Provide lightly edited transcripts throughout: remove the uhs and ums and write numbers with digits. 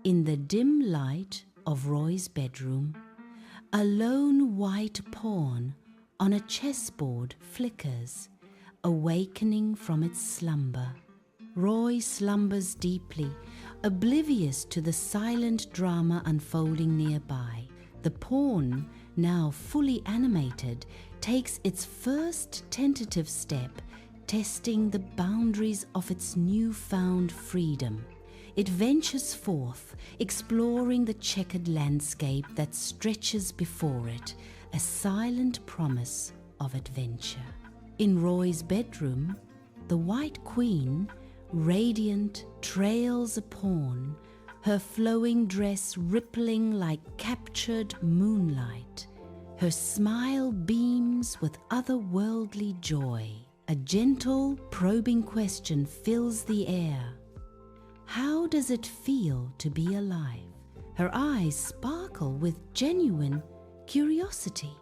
In the dim light of Roy's bedroom, a lone white pawn on a chessboard flickers, awakening from its slumber. Roy slumbers deeply, oblivious to the silent drama unfolding nearby. The pawn, now fully animated, takes its first tentative step, testing the boundaries of its newfound freedom. It ventures forth, exploring the checkered landscape that stretches before it, a silent promise of adventure. In Roy's bedroom, the White Queen, radiant, trails a pawn, her flowing dress rippling like captured moonlight. Her smile beams with otherworldly joy. A gentle, probing question fills the air. How does it feel to be alive? Her eyes sparkle with genuine curiosity.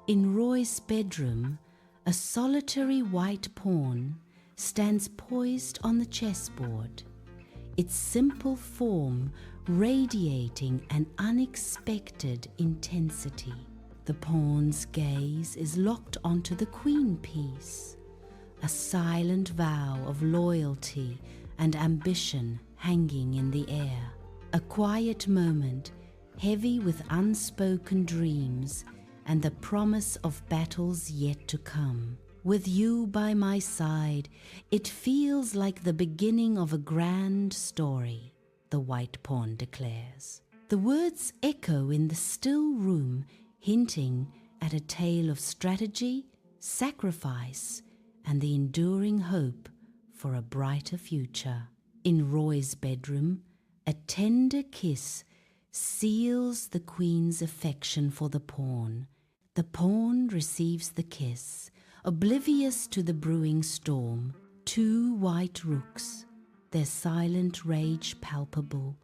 In Roy's bedroom, a solitary white pawn stands poised on the chessboard, its simple form radiating an unexpected intensity. The pawn's gaze is locked onto the queen piece, a silent vow of loyalty and ambition hanging in the air. A quiet moment, heavy with unspoken dreams and the promise of battles yet to come. With you by my side, it feels like the beginning of a grand story, the white pawn declares. The words echo in the still room, hinting at a tale of strategy, sacrifice, and the enduring hope for a brighter future. In Roy's bedroom, a tender kiss seals the queen's affection for the pawn. The pawn receives the kiss, oblivious to the brewing storm. Two white rooks, their silent rage palpable,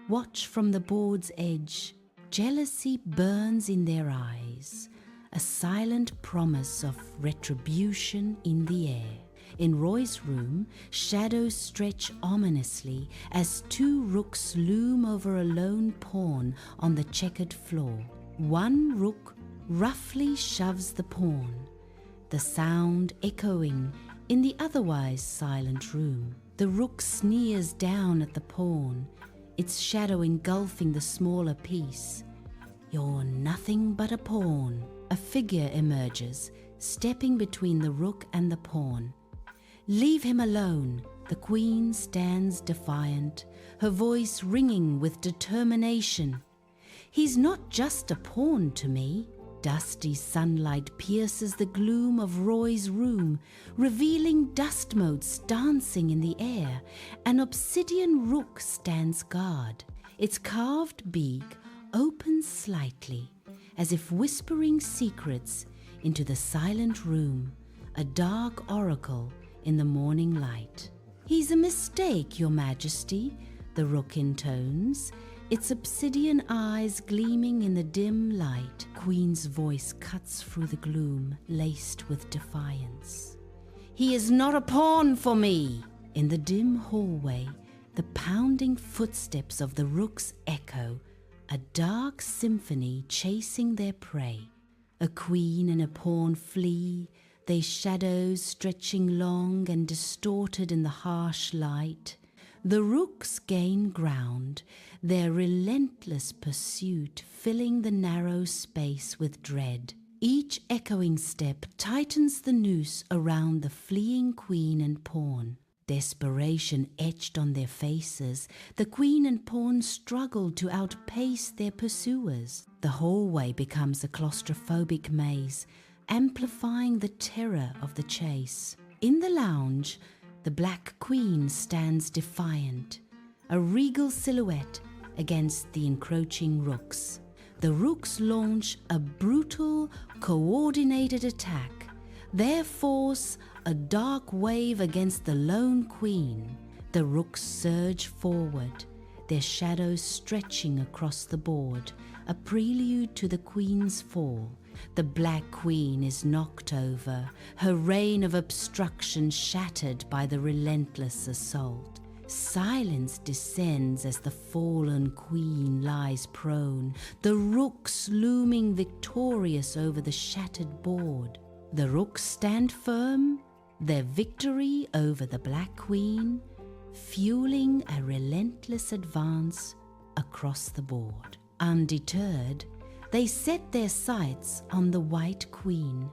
watch from the board's edge. Jealousy burns in their eyes, a silent promise of retribution in the air. In Roy's room, shadows stretch ominously as two rooks loom over a lone pawn on the checkered floor. One rook roughly shoves the pawn, the sound echoing in the otherwise silent room. The rook sneers down at the pawn, its shadow engulfing the smaller piece. "You're nothing but a pawn." A figure emerges, stepping between the rook and the pawn. "Leave him alone." The queen stands defiant, her voice ringing with determination. "He's not just a pawn to me." Dusty sunlight pierces the gloom of Roy's room, revealing dust motes dancing in the air. An obsidian rook stands guard. Its carved beak opens slightly, as if whispering secrets into the silent room, a dark oracle in the morning light. "He's a mistake, Your Majesty," the rook intones, its obsidian eyes gleaming in the dim light. Queen's voice cuts through the gloom, laced with defiance. "He is not a pawn for me." In the dim hallway, the pounding footsteps of the rooks echo, a dark symphony chasing their prey. A queen and a pawn flee, their shadows stretching long and distorted in the harsh light. The rooks gain ground, their relentless pursuit filling the narrow space with dread. Each echoing step tightens the noose around the fleeing queen and pawn. Desperation etched on their faces, the queen and pawn struggle to outpace their pursuers. The hallway becomes a claustrophobic maze, amplifying the terror of the chase. In the lounge, the Black Queen stands defiant, a regal silhouette against the encroaching rooks. The rooks launch a brutal, coordinated attack, their force a dark wave against the lone queen. The rooks surge forward, their shadows stretching across the board, a prelude to the queen's fall. The Black Queen is knocked over, her reign of obstruction shattered by the relentless assault. Silence descends as the fallen queen lies prone, the rooks looming victorious over the shattered board. The rooks stand firm, their victory over the Black Queen, fueling a relentless advance across the board. Undeterred, they set their sights on the White Queen,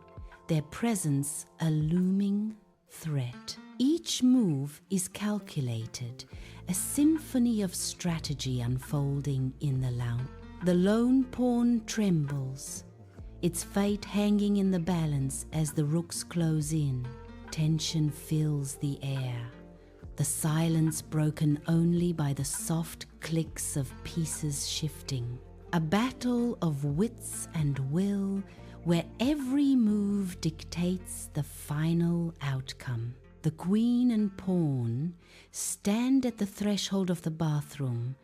their presence a looming threat. Each move is calculated, a symphony of strategy unfolding in the lounge. The lone pawn trembles, its fate hanging in the balance as the rooks close in. Tension fills the air, the silence broken only by the soft clicks of pieces shifting. A battle of wits and will where every move dictates the final outcome. The queen and pawn stand at the threshold of the bathroom,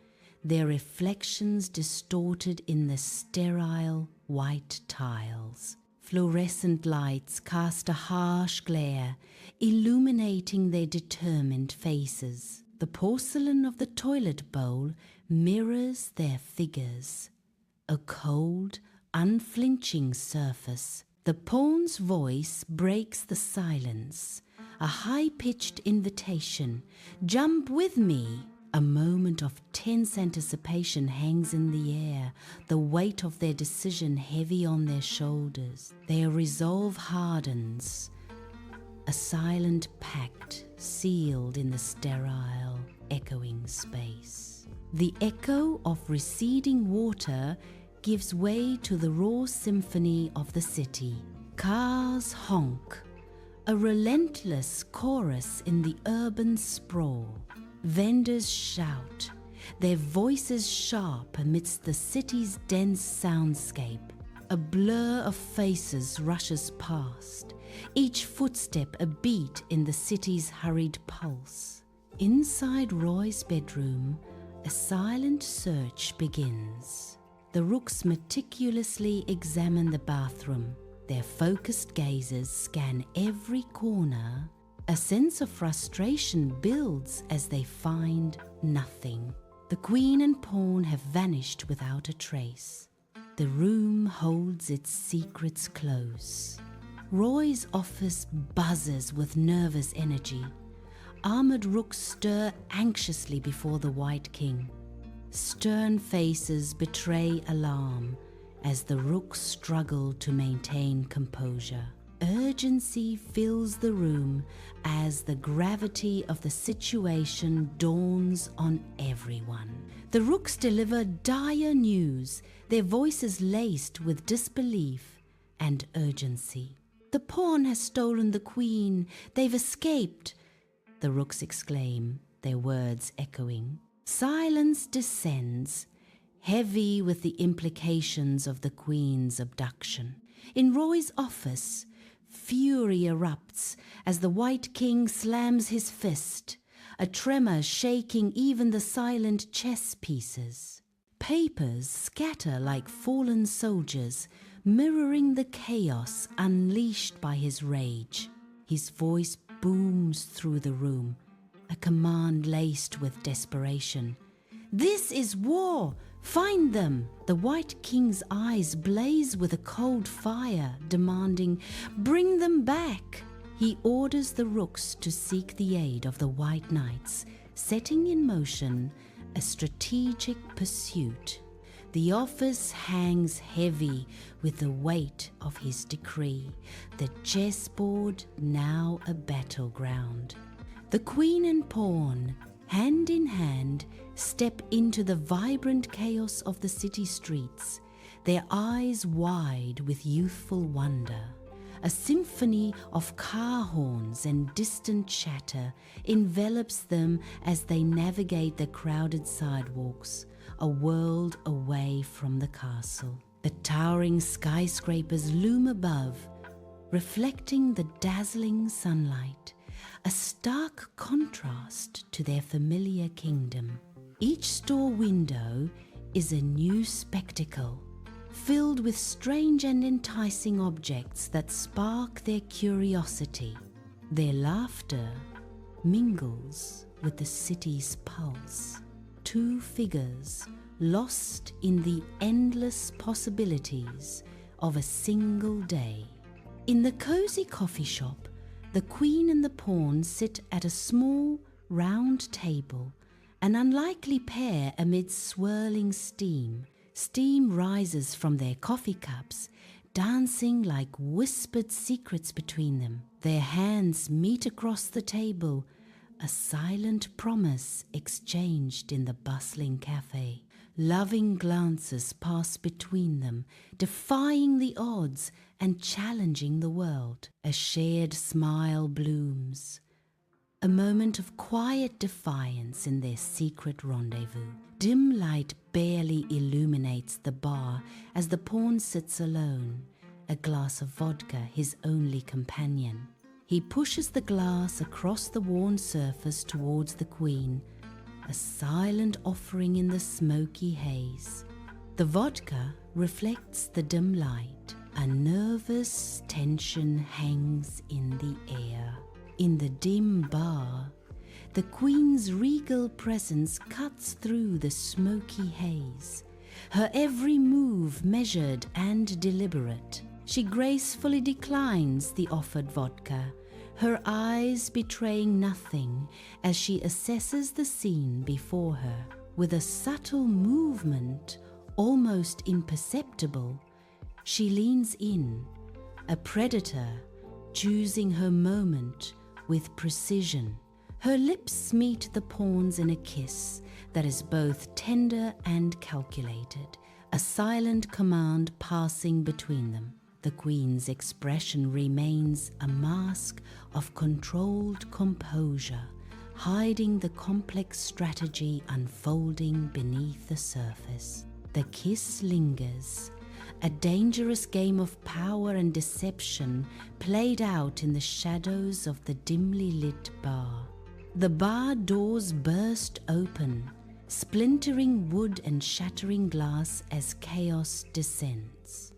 their reflections distorted in the sterile white tiles. Fluorescent lights cast a harsh glare, illuminating their determined faces. The porcelain of the toilet bowl mirrors their figures, a cold, unflinching surface. The pawn's voice breaks the silence, a high-pitched invitation. Jump with me. A moment of tense anticipation hangs in the air, the weight of their decision heavy on their shoulders. Their resolve hardens, a silent pact sealed in the sterile, echoing space. The echo of receding water gives way to the raw symphony of the city. Cars honk, a relentless chorus in the urban sprawl. Vendors shout, their voices sharp amidst the city's dense soundscape. A blur of faces rushes past, each footstep a beat in the city's hurried pulse. Inside Roy's bedroom, a silent search begins. The rooks meticulously examine the bathroom. Their focused gazes scan every corner. A sense of frustration builds as they find nothing. The queen and pawn have vanished without a trace. The room holds its secrets close. Roy's office buzzes with nervous energy. Armored rooks stir anxiously before the White King. Stern faces betray alarm as the rooks struggle to maintain composure. Urgency fills the room as the gravity of the situation dawns on everyone. The rooks deliver dire news, their voices laced with disbelief and urgency. The pawn has stolen the queen. They've escaped, the rooks exclaim, their words echoing. Silence descends, heavy with the implications of the queen's abduction. In Roy's office, fury erupts as the White King slams his fist, a tremor shaking even the silent chess pieces. Papers scatter like fallen soldiers, mirroring the chaos unleashed by his rage. His voice booms through the room, a command laced with desperation. "This is war! Find them!" The White King's eyes blaze with a cold fire, demanding, "Bring them back!" He orders the rooks to seek the aid of the White Knights, setting in motion a strategic pursuit. The office hangs heavy with the weight of his decree, the chessboard now a battleground. The queen and pawn, hand in hand, step into the vibrant chaos of the city streets, their eyes wide with youthful wonder. A symphony of car horns and distant chatter envelops them as they navigate the crowded sidewalks, a world away from the castle. The towering skyscrapers loom above, reflecting the dazzling sunlight, a stark contrast to their familiar kingdom. Each store window is a new spectacle, filled with strange and enticing objects that spark their curiosity. Their laughter mingles with the city's pulse. Two figures lost in the endless possibilities of a single day. In the cozy coffee shop, the queen and the pawn sit at a small, round table, an unlikely pair amid swirling steam. Steam rises from their coffee cups, dancing like whispered secrets between them. Their hands meet across the table, a silent promise exchanged in the bustling cafe. Loving glances pass between them, defying the odds and challenging the world. A shared smile blooms, a moment of quiet defiance in their secret rendezvous. Dim light barely illuminates the bar as the pawn sits alone, a glass of vodka his only companion. He pushes the glass across the worn surface towards the queen, a silent offering in the smoky haze. The vodka reflects the dim light. A nervous tension hangs in the air. In the dim bar, the queen's regal presence cuts through the smoky haze, her every move measured and deliberate. She gracefully declines the offered vodka, her eyes betraying nothing as she assesses the scene before her. With a subtle movement, almost imperceptible, she leans in, a predator, choosing her moment with precision. Her lips meet the pawn's in a kiss that is both tender and calculated, a silent command passing between them. The queen's expression remains a mask of controlled composure, hiding the complex strategy unfolding beneath the surface. The kiss lingers, a dangerous game of power and deception played out in the shadows of the dimly lit bar. The bar doors burst open, splintering wood and shattering glass as chaos descends.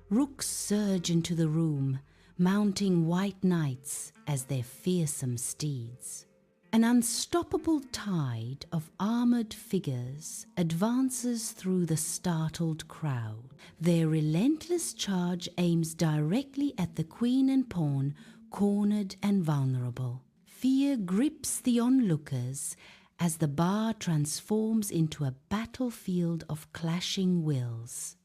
Rooks surge into the room, mounting white knights as their fearsome steeds. An unstoppable tide of armored figures advances through the startled crowd. Their relentless charge aims directly at the queen and pawn, cornered and vulnerable. Fear grips the onlookers as the bar transforms into a battlefield of clashing wills.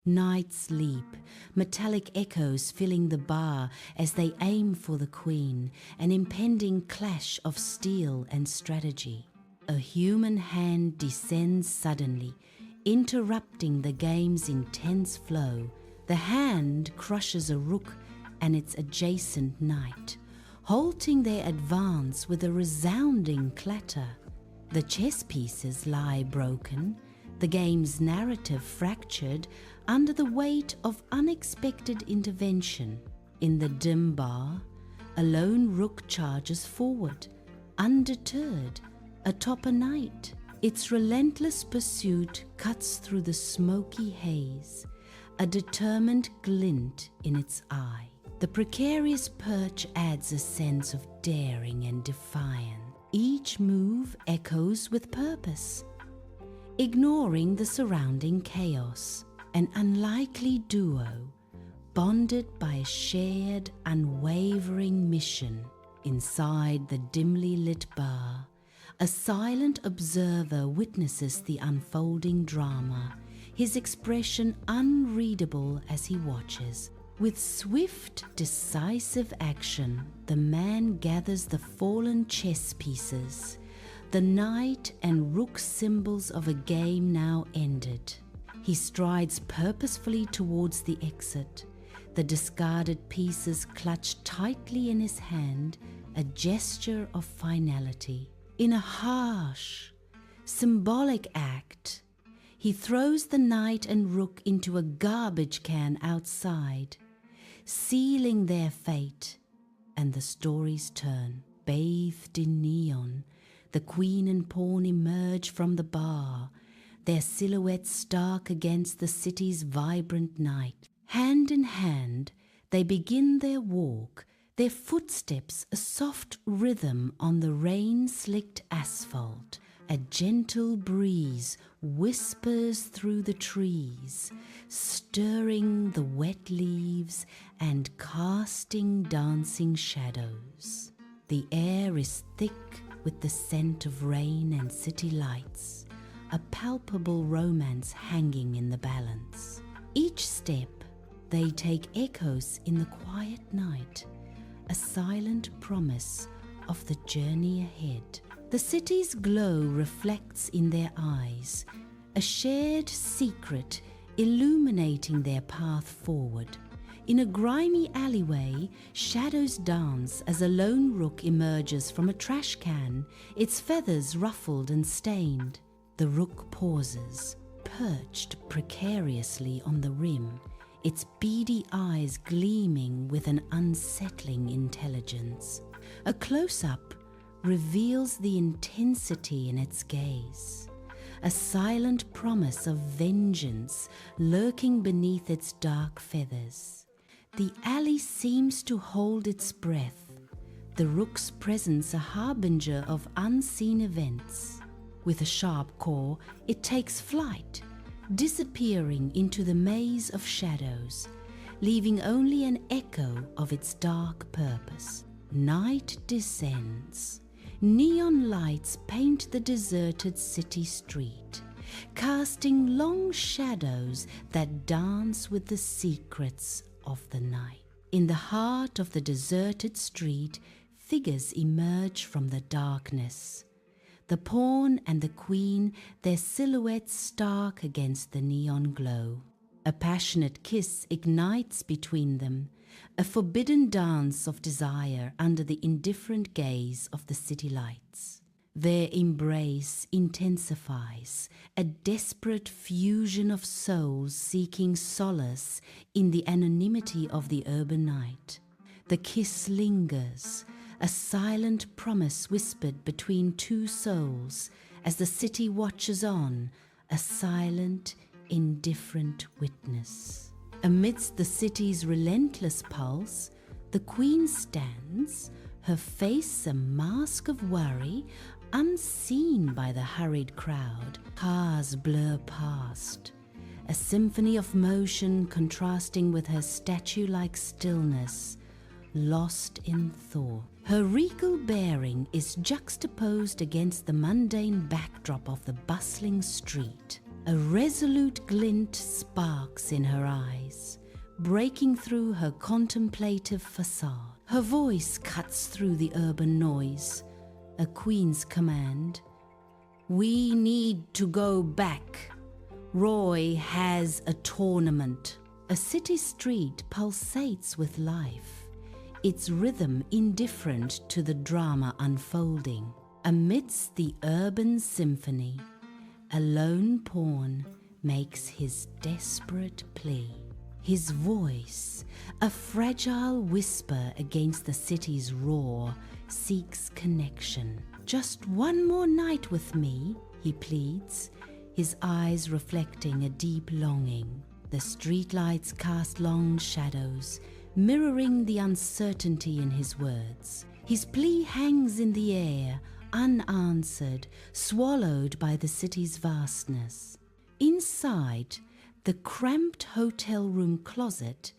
Knights leap, metallic echoes filling the bar as they aim for the queen, an impending clash of steel and strategy. A human hand descends suddenly, interrupting the game's intense flow. The hand crushes a rook and its adjacent knight, halting their advance with a resounding clatter. The chess pieces lie broken, the game's narrative fractured under the weight of unexpected intervention. In the dim bar, a lone rook charges forward, undeterred, atop a knight. Its relentless pursuit cuts through the smoky haze, a determined glint in its eye. The precarious perch adds a sense of daring and defiance. Each move echoes with purpose, ignoring the surrounding chaos. An unlikely duo, bonded by a shared, unwavering mission. Inside the dimly lit bar, a silent observer witnesses the unfolding drama, his expression unreadable as he watches. With swift, decisive action, the man gathers the fallen chess pieces, the knight and rook symbols of a game now ended. He strides purposefully towards the exit, the discarded pieces clutched tightly in his hand, a gesture of finality. In a harsh, symbolic act, he throws the knight and rook into a garbage can outside, sealing their fate, and the stories turn. Bathed in neon, the queen and pawn emerge from the bar, their silhouettes stark against the city's vibrant night. Hand in hand, they begin their walk, their footsteps a soft rhythm on the rain-slicked asphalt. A gentle breeze whispers through the trees, stirring the wet leaves and casting dancing shadows. The air is thick with the scent of rain and city lights, a palpable romance hanging in the balance. Each step they take echoes in the quiet night, a silent promise of the journey ahead. The city's glow reflects in their eyes, a shared secret illuminating their path forward. In a grimy alleyway, shadows dance as a lone rook emerges from a trash can, its feathers ruffled and stained. The rook pauses, perched precariously on the rim, its beady eyes gleaming with an unsettling intelligence. A close-up reveals the intensity in its gaze, a silent promise of vengeance lurking beneath its dark feathers. The alley seems to hold its breath, the rook's presence a harbinger of unseen events. With a sharp caw, it takes flight, disappearing into the maze of shadows, leaving only an echo of its dark purpose. Night descends. Neon lights paint the deserted city street, casting long shadows that dance with the secrets of the night. In the heart of the deserted street, figures emerge from the darkness. The pawn and the queen, their silhouettes stark against the neon glow. A passionate kiss ignites between them, a forbidden dance of desire under the indifferent gaze of the city lights. Their embrace intensifies, a desperate fusion of souls seeking solace in the anonymity of the urban night. The kiss lingers, a silent promise whispered between two souls as the city watches on, a silent, indifferent witness. Amidst the city's relentless pulse, the queen stands, her face a mask of worry, unseen by the hurried crowd. Cars blur past, a symphony of motion contrasting with her statue-like stillness, lost in thought. Her regal bearing is juxtaposed against the mundane backdrop of the bustling street. A resolute glint sparks in her eyes, breaking through her contemplative facade. Her voice cuts through the urban noise, a queen's command. "We need to go back. Roy has a tournament." A city street pulsates with life, its rhythm indifferent to the drama unfolding. Amidst the urban symphony, a lone pawn makes his desperate plea. His voice, a fragile whisper against the city's roar, seeks connection. "Just one more night with me," he pleads, his eyes reflecting a deep longing. The streetlights cast long shadows, mirroring the uncertainty in his words. His plea hangs in the air, unanswered, swallowed by the city's vastness. Inside the cramped hotel room closet,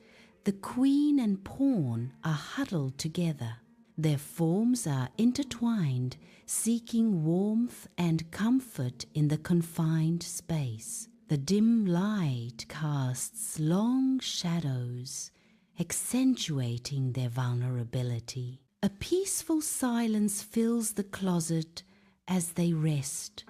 the queen and pawn are huddled together. Their forms are intertwined, seeking warmth and comfort in the confined space. The dim light casts long shadows, accentuating their vulnerability. A peaceful silence fills the closet as they rest,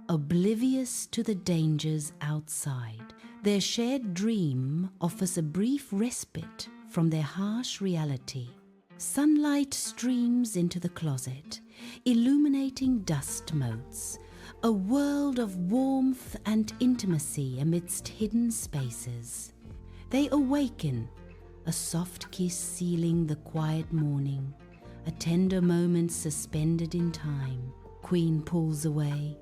oblivious to the dangers outside. Their shared dream offers a brief respite from their harsh reality. Sunlight streams into the closet, illuminating dust motes, a world of warmth and intimacy amidst hidden spaces. They awaken, a soft kiss sealing the quiet morning, a tender moment suspended in time. Queen pulls away,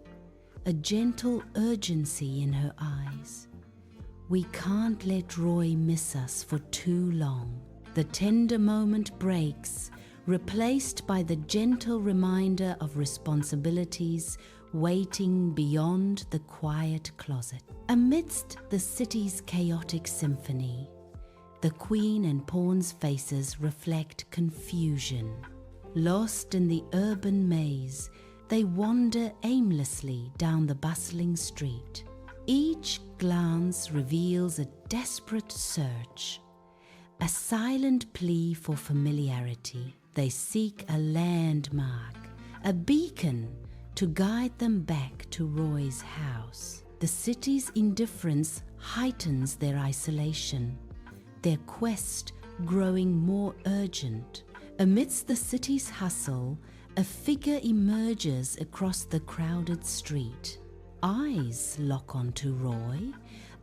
a gentle urgency in her eyes. "We can't let Roy miss us for too long." The tender moment breaks, replaced by the gentle reminder of responsibilities waiting beyond the quiet closet. Amidst the city's chaotic symphony, the Queen and Pawn's faces reflect confusion. Lost in the urban maze, they wander aimlessly down the bustling street. Each glance reveals a desperate search, a silent plea for familiarity. They seek a landmark, a beacon to guide them back to Roy's house. The city's indifference heightens their isolation, their quest growing more urgent. Amidst the city's hustle, a figure emerges across the crowded street. Eyes lock onto Roy,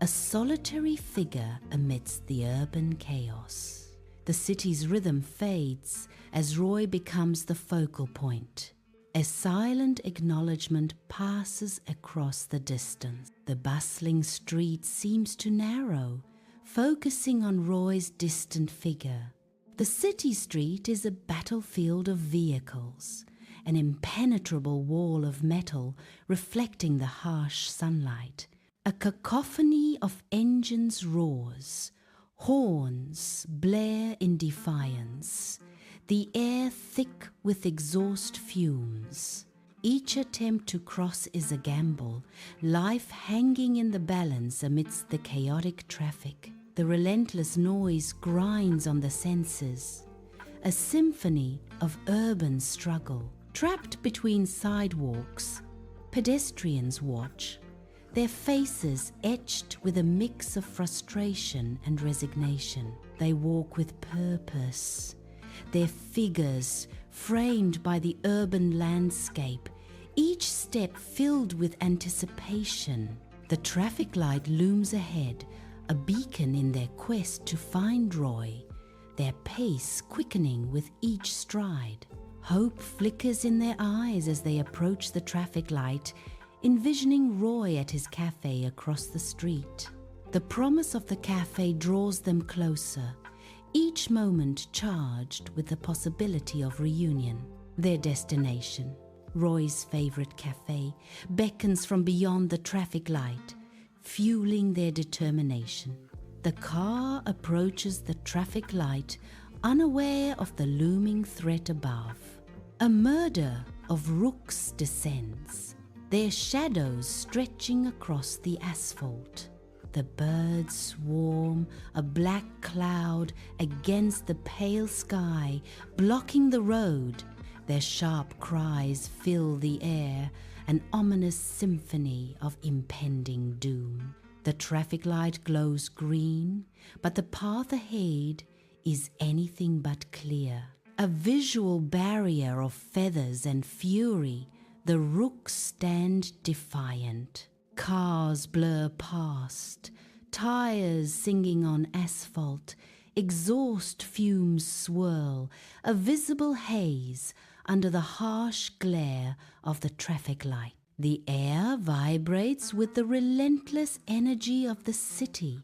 a solitary figure amidst the urban chaos. The city's rhythm fades as Roy becomes the focal point. A silent acknowledgement passes across the distance. The bustling street seems to narrow, focusing on Roy's distant figure. The city street is a battlefield of vehicles, an impenetrable wall of metal reflecting the harsh sunlight. A cacophony of engines roars, horns blare in defiance, the air thick with exhaust fumes. Each attempt to cross is a gamble, life hanging in the balance amidst the chaotic traffic. The relentless noise grinds on the senses, a symphony of urban struggle. Trapped between sidewalks, pedestrians watch, their faces etched with a mix of frustration and resignation. They walk with purpose, their figures framed by the urban landscape, each step filled with anticipation. The traffic light looms ahead, a beacon in their quest to find Roy, their pace quickening with each stride. Hope flickers in their eyes as they approach the traffic light, envisioning Roy at his cafe across the street. The promise of the cafe draws them closer, each moment charged with the possibility of reunion. Their destination, Roy's favorite cafe, beckons from beyond the traffic light, fueling their determination. The car approaches the traffic light, unaware of the looming threat above. A murder of rooks descends, their shadows stretching across the asphalt. The birds swarm, a black cloud against the pale sky, blocking the road. Their sharp cries fill the air, an ominous symphony of impending doom. The traffic light glows green, but the path ahead is anything but clear. A visual barrier of feathers and fury, the rooks stand defiant. Cars blur past, tires singing on asphalt, exhaust fumes swirl, a visible haze under the harsh glare of the traffic light. The air vibrates with the relentless energy of the city,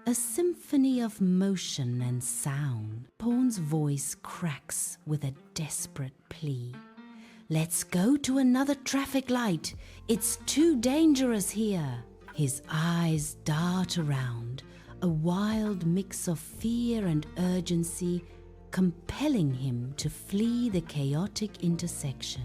a symphony of motion and sound. Pawn's voice cracks with a desperate plea. "Let's go to another traffic light. It's too dangerous here." His eyes dart around, a wild mix of fear and urgency, compelling him to flee the chaotic intersection.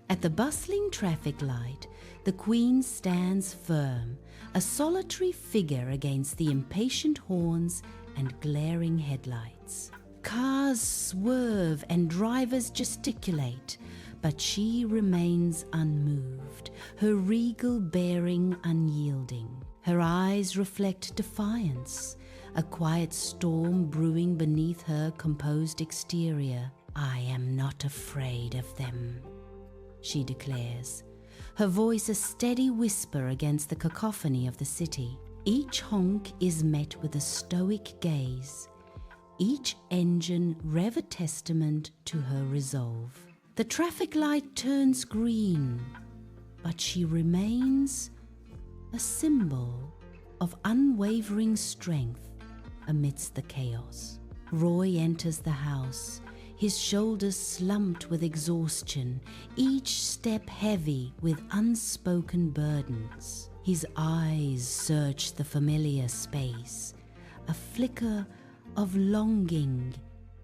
At the bustling traffic light, the Queen stands firm, a solitary figure against the impatient horns and glaring headlights. Cars swerve and drivers gesticulate, but she remains unmoved, her regal bearing unyielding. Her eyes reflect defiance, a quiet storm brewing beneath her composed exterior. "I am not afraid of them," she declares, her voice a steady whisper against the cacophony of the city. Each honk is met with a stoic gaze, each engine rev a testament to her resolve. The traffic light turns green, but she remains a symbol of unwavering strength amidst the chaos. Roy enters the house, his shoulders slumped with exhaustion, each step heavy with unspoken burdens. His eyes search the familiar space, a flicker of longing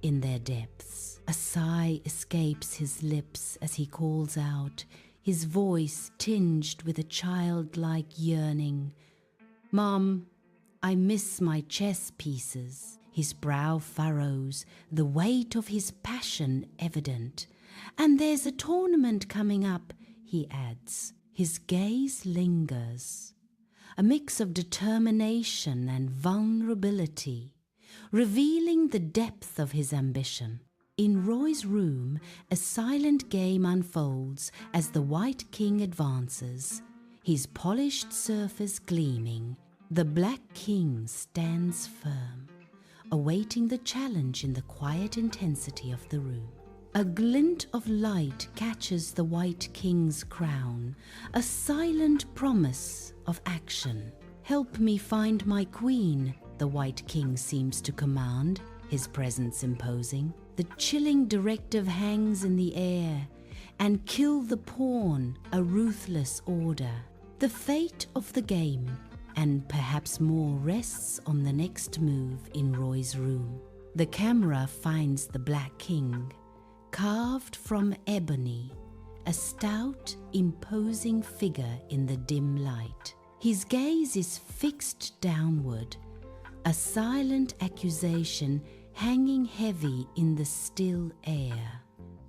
in their depths. A sigh escapes his lips as he calls out, his voice tinged with a childlike yearning. "Mom, I miss my chess pieces." His brow furrows, the weight of his passion evident. "And there's a tournament coming up," he adds. His gaze lingers, a mix of determination and vulnerability, revealing the depth of his ambition. In Roy's room, a silent game unfolds as the White King advances, his polished surface gleaming. The Black King stands firm, awaiting the challenge in the quiet intensity of the room. A glint of light catches the White King's crown, a silent promise of action. "Help me find my queen," the White King seems to command, his presence imposing. The chilling directive hangs in the air, "and kill the pawn," a ruthless order. The fate of the game, and perhaps more, rests on the next move in Roy's room. The camera finds the Black King, carved from ebony, a stout, imposing figure in the dim light. His gaze is fixed downward, a silent accusation hanging heavy in the still air.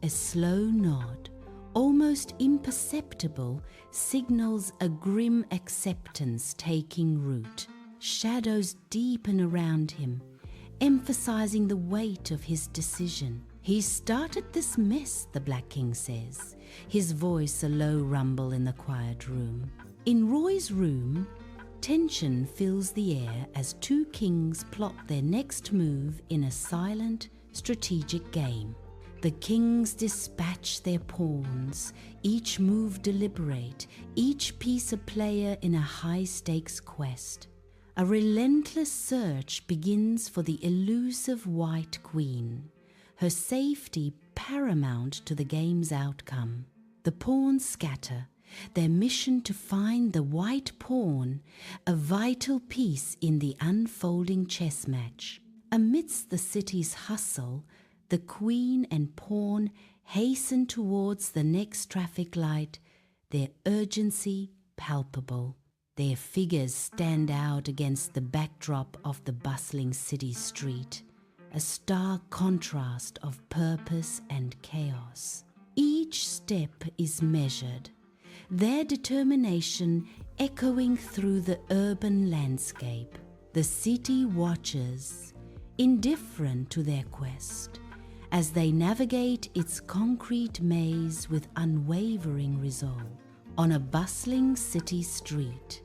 A slow nod, almost imperceptible, signals a grim acceptance taking root. Shadows deepen around him, emphasizing the weight of his decision. "He started this mess," the Black King says, his voice a low rumble in the quiet room. In Roy's room, tension fills the air as two kings plot their next move in a silent, strategic game. The kings dispatch their pawns, each move deliberate, each piece a player in a high-stakes quest. A relentless search begins for the elusive White Queen, her safety paramount to the game's outcome. The pawns scatter, their mission to find the white pawn, a vital piece in the unfolding chess match. Amidst the city's hustle, the queen and pawn hasten towards the next traffic light, their urgency palpable. Their figures stand out against the backdrop of the bustling city street, a stark contrast of purpose and chaos. Each step is measured, their determination echoing through the urban landscape. The city watches, indifferent to their quest, as they navigate its concrete maze with unwavering resolve. On a bustling city street,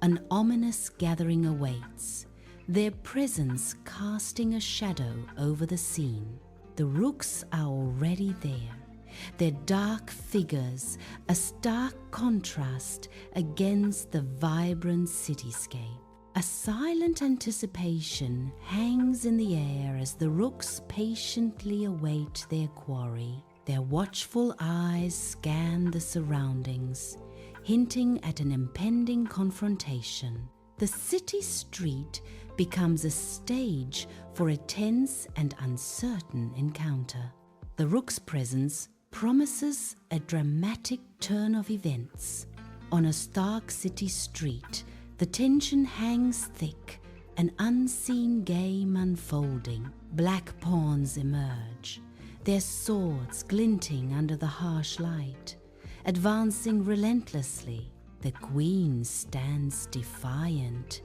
an ominous gathering awaits, their presence casting a shadow over the scene. The rooks are already there, their dark figures a stark contrast against the vibrant cityscape. A silent anticipation hangs in the air as the rooks patiently await their quarry. Their watchful eyes scan the surroundings, hinting at an impending confrontation. The city street becomes a stage for a tense and uncertain encounter. The rook's presence promises a dramatic turn of events. On a stark city street, the tension hangs thick, an unseen game unfolding. Black pawns emerge, their swords glinting under the harsh light. Advancing relentlessly, the queen stands defiant,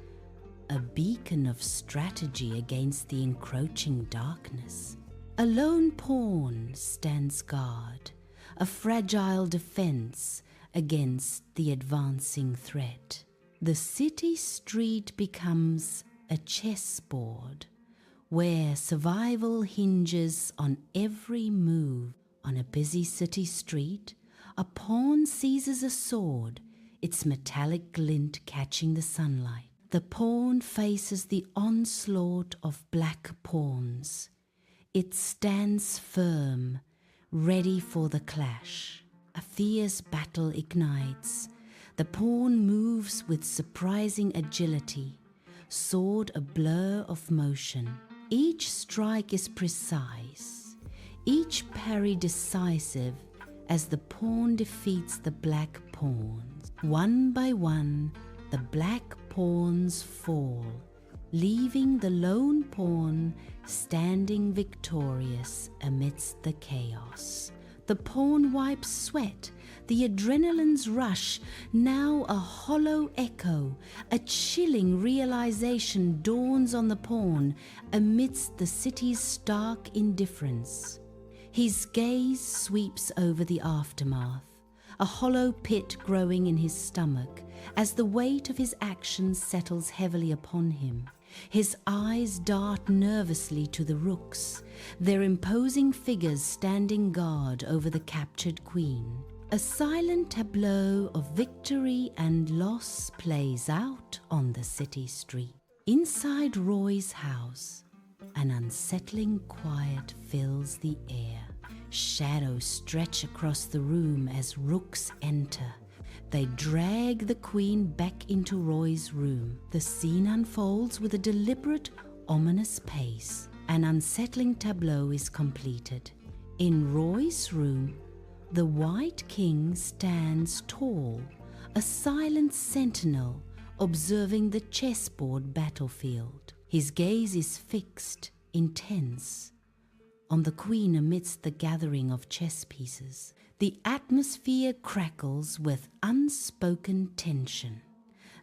a beacon of strategy against the encroaching darkness. A lone pawn stands guard, a fragile defense against the advancing threat. The city street becomes a chessboard where survival hinges on every move. On a busy city street, a pawn seizes a sword, its metallic glint catching the sunlight. The pawn faces the onslaught of black pawns. It stands firm, ready for the clash. A fierce battle ignites. The pawn moves with surprising agility, sword a blur of motion. Each strike is precise, each parry decisive as the pawn defeats the black pawns. One by one, the black pawns fall, leaving the lone pawn standing victorious amidst the chaos. The pawn wipes sweat, the adrenaline's rush, now a hollow echo. A chilling realization dawns on the pawn amidst the city's stark indifference. His gaze sweeps over the aftermath, a hollow pit growing in his stomach as the weight of his actions settles heavily upon him. His eyes dart nervously to the rooks, their imposing figures standing guard over the captured queen. A silent tableau of victory and loss plays out on the city street. Inside Roy's house, an unsettling quiet fills the air. Shadows stretch across the room as rooks enter. They drag the queen back into Roy's room. The scene unfolds with a deliberate, ominous pace. An unsettling tableau is completed. In Roy's room, the White King stands tall, a silent sentinel observing the chessboard battlefield. His gaze is fixed, intense, on the queen amidst the gathering of chess pieces. The atmosphere crackles with unspoken tension,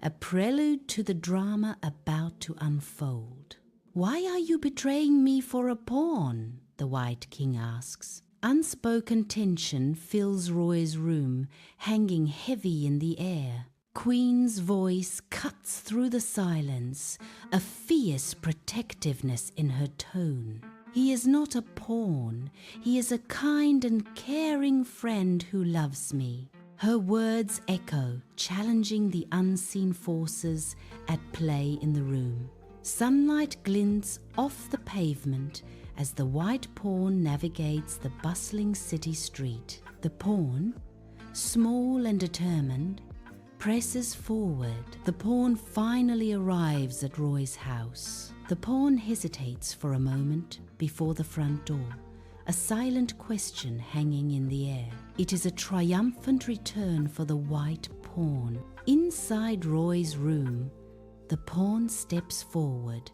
a prelude to the drama about to unfold. "Why are you betraying me for a pawn?" the White King asks. Unspoken tension fills Roy's room, hanging heavy in the air. Queen's voice cuts through the silence, a fierce protectiveness in her tone. "He is not a pawn. He is a kind and caring friend who loves me." Her words echo, challenging the unseen forces at play in the room. Sunlight glints off the pavement as the white pawn navigates the bustling city street. The pawn, small and determined, presses forward. The pawn finally arrives at Roy's house. The pawn hesitates for a moment before the front door, a silent question hanging in the air. It is a triumphant return for the white pawn. Inside Roy's room, the pawn steps forward,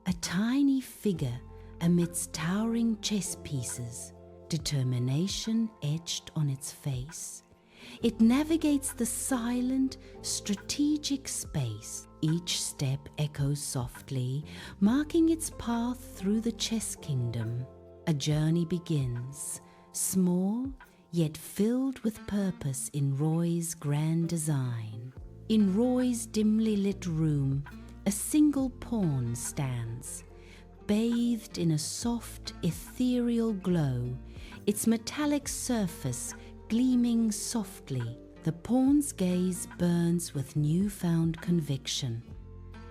a tiny figure amidst towering chess pieces, determination etched on its face. It navigates the silent, strategic space. Each step echoes softly, marking its path through the chess kingdom. A journey begins, small yet filled with purpose in Roy's grand design. In Roy's dimly lit room, a single pawn stands, bathed in a soft, ethereal glow, its metallic surface gleaming softly. The pawn's gaze burns with newfound conviction,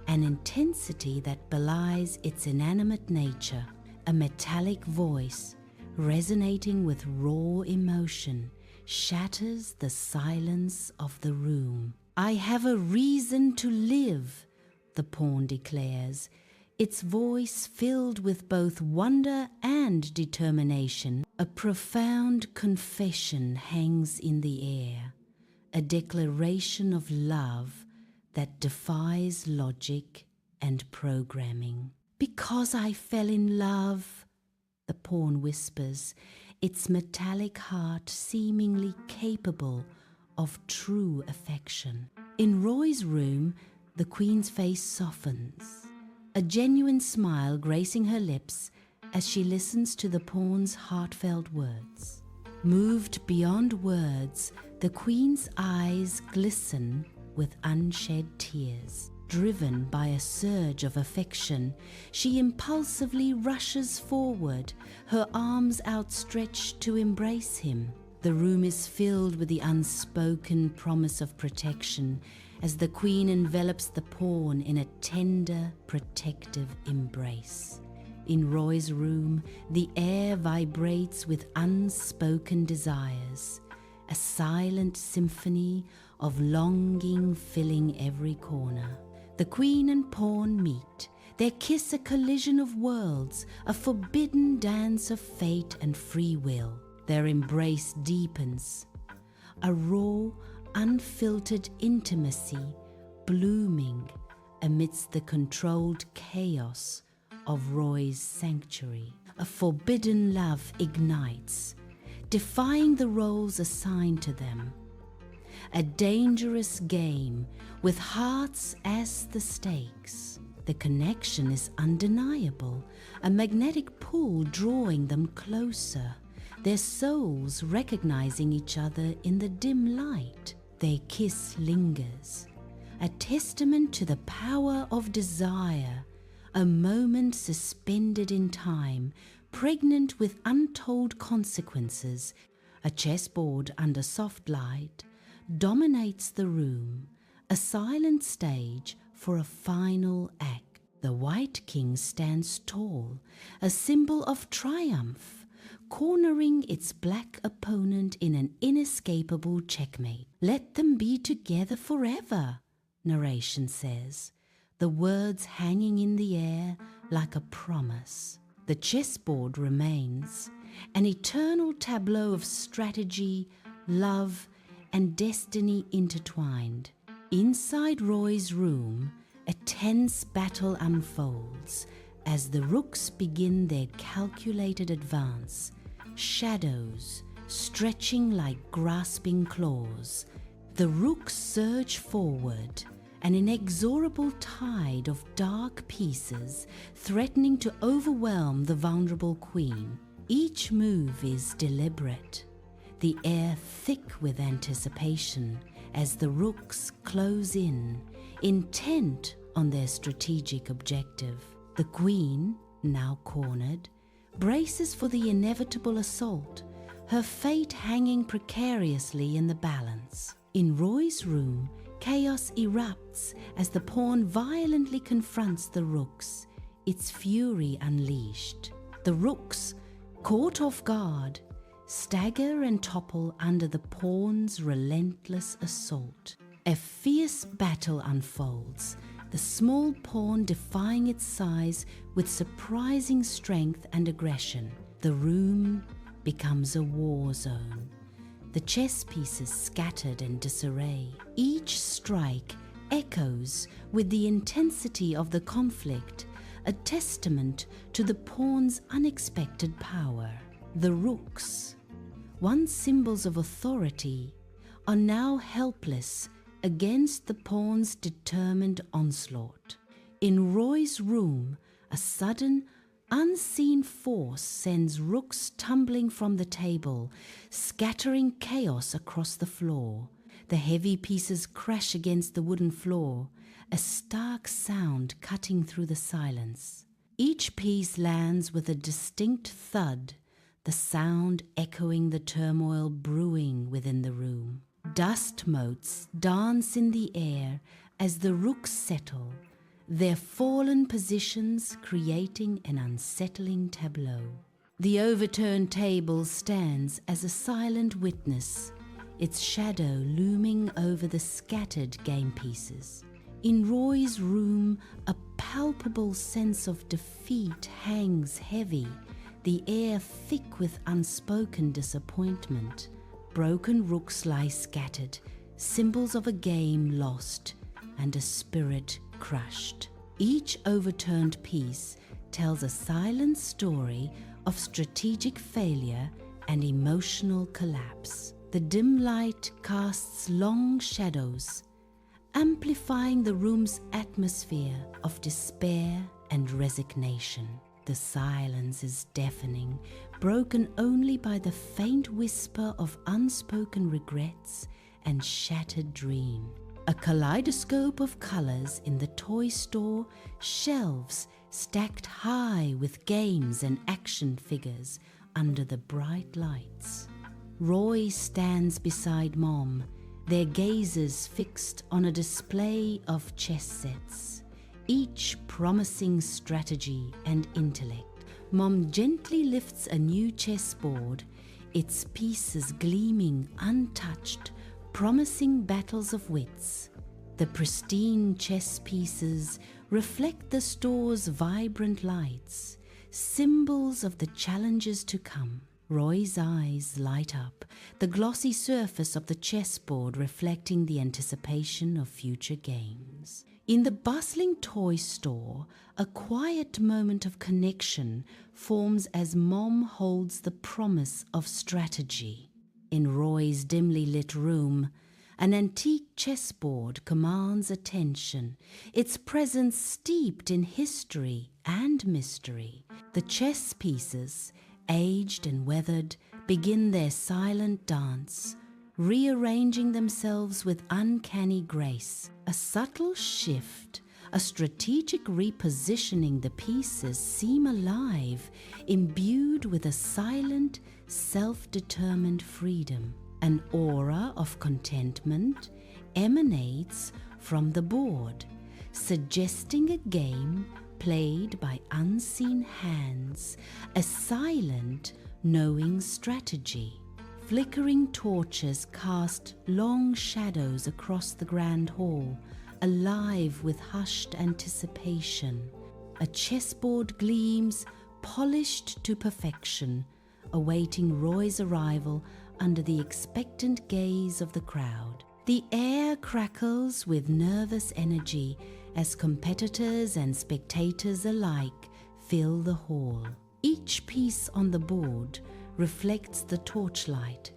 an intensity that belies its inanimate nature. A metallic voice, resonating with raw emotion, shatters the silence of the room. "I have a reason to live," the pawn declares, its voice filled with both wonder and determination. A profound confession hangs in the air, a declaration of love that defies logic and programming. "Because I fell in love," the pawn whispers, its metallic heart seemingly capable of true affection. In Roy's room, the queen's face softens, a genuine smile gracing her lips as she listens to the pawn's heartfelt words. Moved beyond words, the queen's eyes glisten with unshed tears. Driven by a surge of affection, she impulsively rushes forward, her arms outstretched to embrace him. The room is filled with the unspoken promise of protection as the queen envelops the pawn in a tender, protective embrace. In Roy's room, the air vibrates with unspoken desires, a silent symphony of longing filling every corner. The queen and pawn meet, their kiss a collision of worlds, a forbidden dance of fate and free will. Their embrace deepens, a raw, unfiltered intimacy blooming amidst the controlled chaos of Roy's sanctuary. A forbidden love ignites, defying the roles assigned to them. A dangerous game with hearts as the stakes. The connection is undeniable, a magnetic pull drawing them closer, their souls recognizing each other in the dim light. Their kiss lingers, a testament to the power of desire, a moment suspended in time, pregnant with untold consequences. A chessboard under soft light dominates the room, a silent stage for a final act. The White King stands tall, a symbol of triumph, cornering its black opponent in an inescapable checkmate. "Let them be together forever," narration says, the words hanging in the air like a promise. The chessboard remains, an eternal tableau of strategy, love, and destiny intertwined. Inside Roy's room, a tense battle unfolds as the rooks begin their calculated advance, shadows stretching like grasping claws. The rooks surge forward, an inexorable tide of dark pieces threatening to overwhelm the vulnerable queen. Each move is deliberate, the air thick with anticipation as the rooks close in, intent on their strategic objective. The queen, now cornered, braces for the inevitable assault, her fate hanging precariously in the balance. In Roy's room, chaos erupts as the pawn violently confronts the rooks, its fury unleashed. The rooks, caught off guard, stagger and topple under the pawn's relentless assault. A fierce battle unfolds, the small pawn defying its size with surprising strength and aggression. The room becomes a war zone, the chess pieces scattered in disarray. Each strike echoes with the intensity of the conflict, a testament to the pawn's unexpected power. The rooks, once symbols of authority, are now helpless against the pawn's determined onslaught. In Roy's room, a sudden, unseen force sends rooks tumbling from the table, scattering chaos across the floor. The heavy pieces crash against the wooden floor, a stark sound cutting through the silence. Each piece lands with a distinct thud, the sound echoing the turmoil brewing within the room. Dust motes dance in the air as the rooks settle, their fallen positions creating an unsettling tableau. The overturned table stands as a silent witness, its shadow looming over the scattered game pieces. In Roy's room, a palpable sense of defeat hangs heavy, the air thick with unspoken disappointment. Broken rooks lie scattered, symbols of a game lost and a spirit crushed. Each overturned piece tells a silent story of strategic failure and emotional collapse. The dim light casts long shadows, amplifying the room's atmosphere of despair and resignation. The silence is deafening, broken only by the faint whisper of unspoken regrets and shattered dream. A kaleidoscope of colors in the toy store, shelves stacked high with games and action figures under the bright lights. Roy stands beside Mom, their gazes fixed on a display of chess sets, each promising strategy and intellect. Mom gently lifts a new chessboard, its pieces gleaming untouched, promising battles of wits. The pristine chess pieces reflect the store's vibrant lights, symbols of the challenges to come. Roy's eyes light up, the glossy surface of the chessboard reflecting the anticipation of future games. In the bustling toy store, a quiet moment of connection forms as Mom holds the promise of strategy. In Roy's dimly lit room, an antique chessboard commands attention, its presence steeped in history and mystery. The chess pieces, aged and weathered, begin their silent dance, rearranging themselves with uncanny grace. A subtle shift, a strategic repositioning, the pieces seem alive, imbued with a silent, self-determined freedom. An aura of contentment emanates from the board, suggesting a game played by unseen hands, a silent, knowing strategy. Flickering torches cast long shadows across the grand hall, alive with hushed anticipation. A chessboard gleams, polished to perfection, awaiting Roy's arrival under the expectant gaze of the crowd. The air crackles with nervous energy as competitors and spectators alike fill the hall. Each piece on the board reflects the torchlight,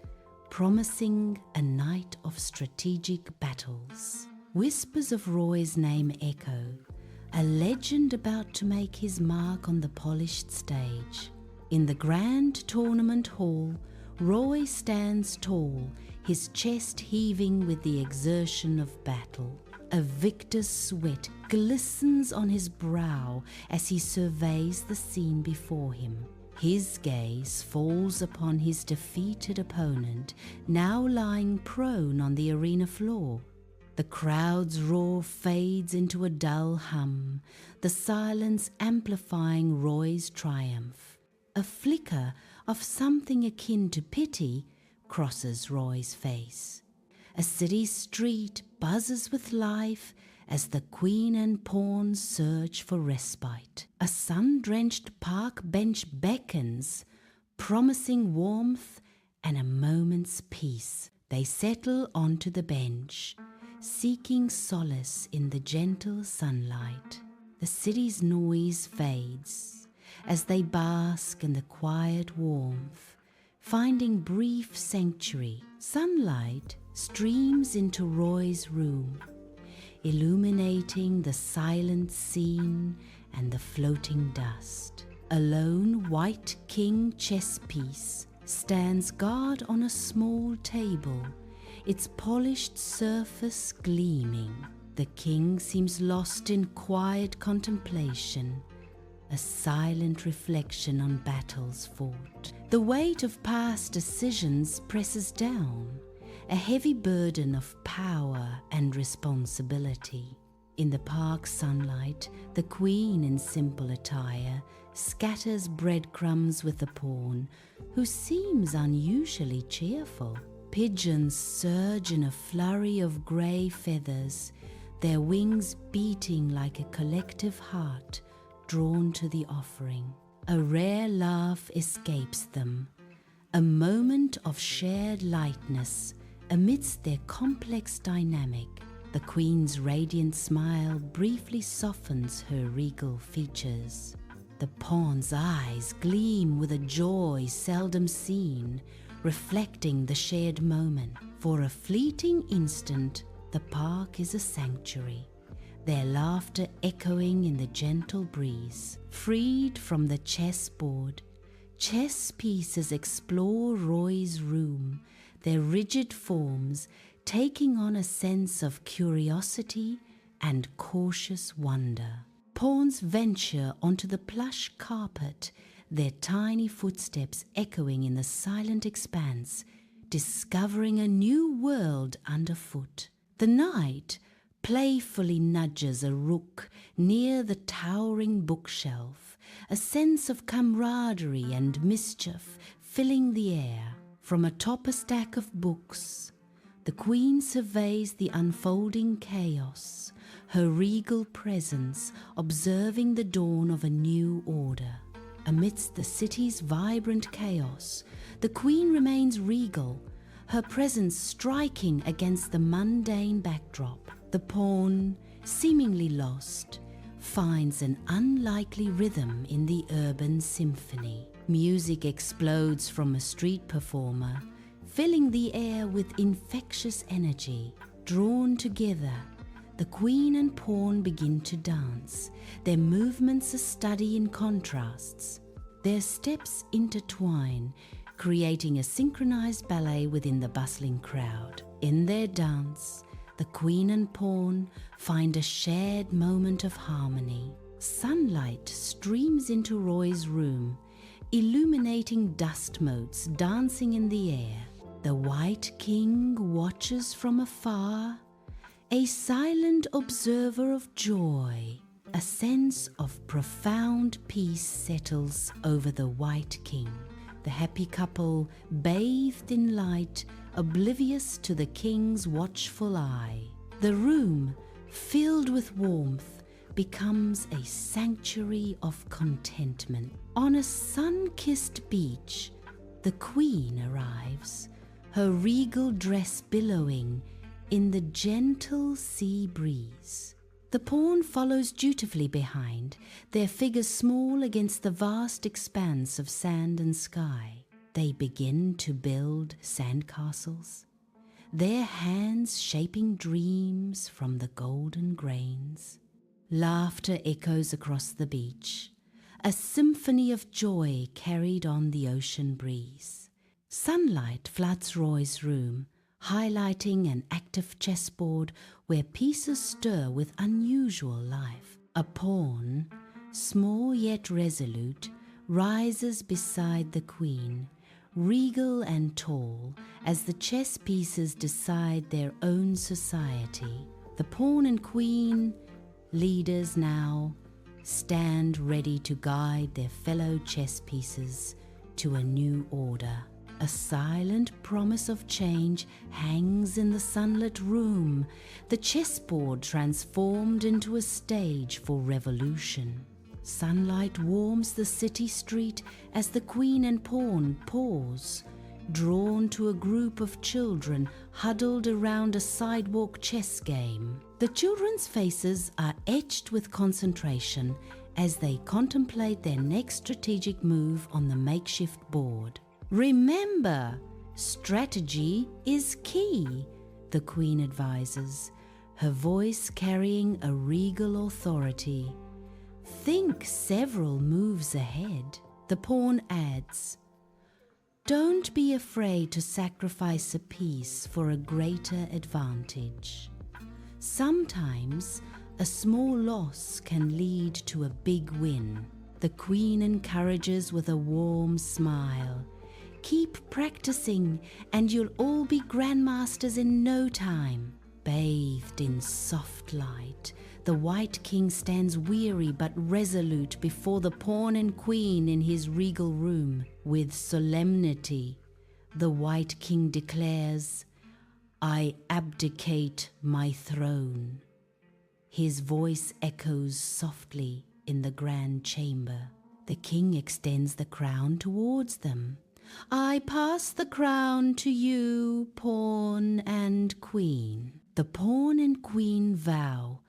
promising a night of strategic battles. Whispers of Roy's name echo, a legend about to make his mark on the polished stage. In the grand tournament hall, Roy stands tall, his chest heaving with the exertion of battle. A victor's sweat glistens on his brow as he surveys the scene before him. His gaze falls upon his defeated opponent, now lying prone on the arena floor. The crowd's roar fades into a dull hum, the silence amplifying Roy's triumph. A flicker of something akin to pity crosses Roy's face. A city street buzzes with life as the queen and pawns search for respite. A sun-drenched park bench beckons, promising warmth and a moment's peace. They settle onto the bench, seeking solace in the gentle sunlight. The city's noise fades as they bask in the quiet warmth, finding brief sanctuary. Sunlight streams into Roy's room, illuminating the silent scene and the floating dust. A lone white king chess piece stands guard on a small table, its polished surface gleaming. The king seems lost in quiet contemplation, a silent reflection on battles fought. The weight of past decisions presses down, a heavy burden of power and responsibility. In the park sunlight, the queen in simple attire scatters breadcrumbs with the pawn, who seems unusually cheerful. Pigeons surge in a flurry of grey feathers, their wings beating like a collective heart drawn to the offering. A rare laugh escapes them, a moment of shared lightness amidst their complex dynamic. The queen's radiant smile briefly softens her regal features. The pawn's eyes gleam with a joy seldom seen, reflecting the shared moment. For a fleeting instant, the park is a sanctuary, their laughter echoing in the gentle breeze. Freed from the chessboard, chess pieces explore Roy's room, their rigid forms taking on a sense of curiosity and cautious wonder. Pawns venture onto the plush carpet, their tiny footsteps echoing in the silent expanse, discovering a new world underfoot. The knight playfully nudges a rook near the towering bookshelf, a sense of camaraderie and mischief filling the air. From atop a stack of books, the queen surveys the unfolding chaos, her regal presence observing the dawn of a new order. Amidst the city's vibrant chaos, the queen remains regal, her presence striking against the mundane backdrop. The pawn, seemingly lost, finds an unlikely rhythm in the urban symphony. Music explodes from a street performer, filling the air with infectious energy. Drawn together, the queen and pawn begin to dance, their movements a study in contrasts. Their steps intertwine, creating a synchronized ballet within the bustling crowd. In their dance, the queen and pawn find a shared moment of harmony. Sunlight streams into Roy's room, illuminating dust motes dancing in the air. The White King watches from afar, a silent observer of joy. A sense of profound peace settles over the White King. The happy couple, bathed in light, oblivious to the king's watchful eye. The room, filled with warmth, becomes a sanctuary of contentment. On a sun-kissed beach, the queen arrives, her regal dress billowing in the gentle sea breeze. The pawn follows dutifully behind, their figures small against the vast expanse of sand and sky. They begin to build sandcastles, their hands shaping dreams from the golden grains. Laughter echoes across the beach, a symphony of joy carried on the ocean breeze. Sunlight floods Roy's room, highlighting an active chessboard where pieces stir with unusual life. A pawn, small yet resolute, rises beside the queen, regal and tall, as the chess pieces decide their own society. The pawn and queen, leaders now, stand ready to guide their fellow chess pieces to a new order. A silent promise of change hangs in the sunlit room, the chessboard transformed into a stage for revolution. Sunlight warms the city street as the queen and pawn pause, drawn to a group of children huddled around a sidewalk chess game. The children's faces are etched with concentration as they contemplate their next strategic move on the makeshift board. Remember, strategy is key, the queen advises, her voice carrying a regal authority. Think several moves ahead, the pawn adds. Don't be afraid to sacrifice a piece for a greater advantage. Sometimes a small loss can lead to a big win. The queen encourages with a warm smile. Keep practicing and you'll all be grandmasters in no time. Bathed in soft light, the White King stands weary but resolute before the pawn and queen in his regal room. With solemnity, the White King declares, "I abdicate my throne." His voice echoes softly in the grand chamber. The king extends the crown towards them. "I pass the crown to you, pawn and queen." The pawn and queen vow,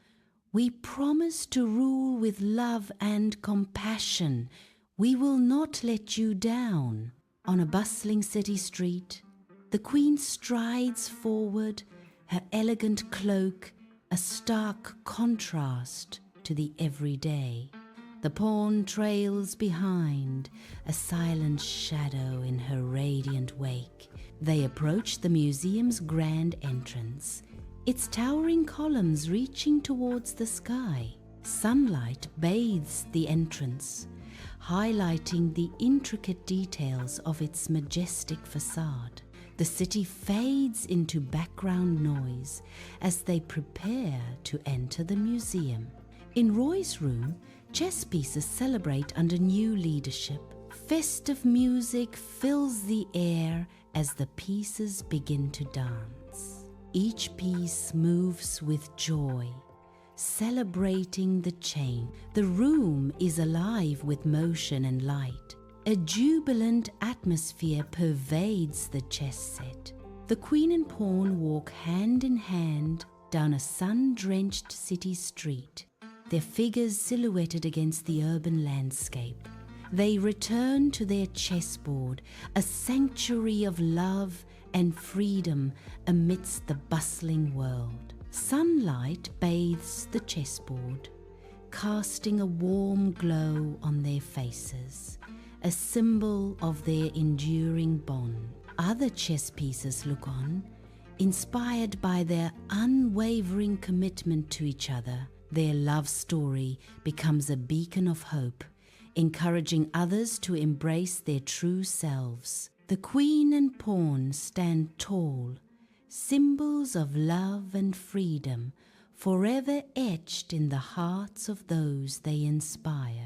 "We promise to rule with love and compassion. We will not let you down." On a bustling city street, the queen strides forward, her elegant cloak a stark contrast to the everyday. The pawn trails behind, a silent shadow in her radiant wake. They approach the museum's grand entrance, its towering columns reaching towards the sky. Sunlight bathes the entrance, highlighting the intricate details of its majestic facade. The city fades into background noise as they prepare to enter the museum. In Roy's room, chess pieces celebrate under new leadership. Festive music fills the air as the pieces begin to dance. Each piece moves with joy, celebrating the change. The room is alive with motion and light. A jubilant atmosphere pervades the chess set. The queen and pawn walk hand in hand down a sun-drenched city street, their figures silhouetted against the urban landscape. They return to their chessboard, a sanctuary of love and freedom amidst the bustling world. Sunlight bathes the chessboard, casting a warm glow on their faces, a symbol of their enduring bond. Other chess pieces look on, inspired by their unwavering commitment to each other. Their love story becomes a beacon of hope, encouraging others to embrace their true selves. The queen and pawn stand tall, symbols of love and freedom, forever etched in the hearts of those they inspire.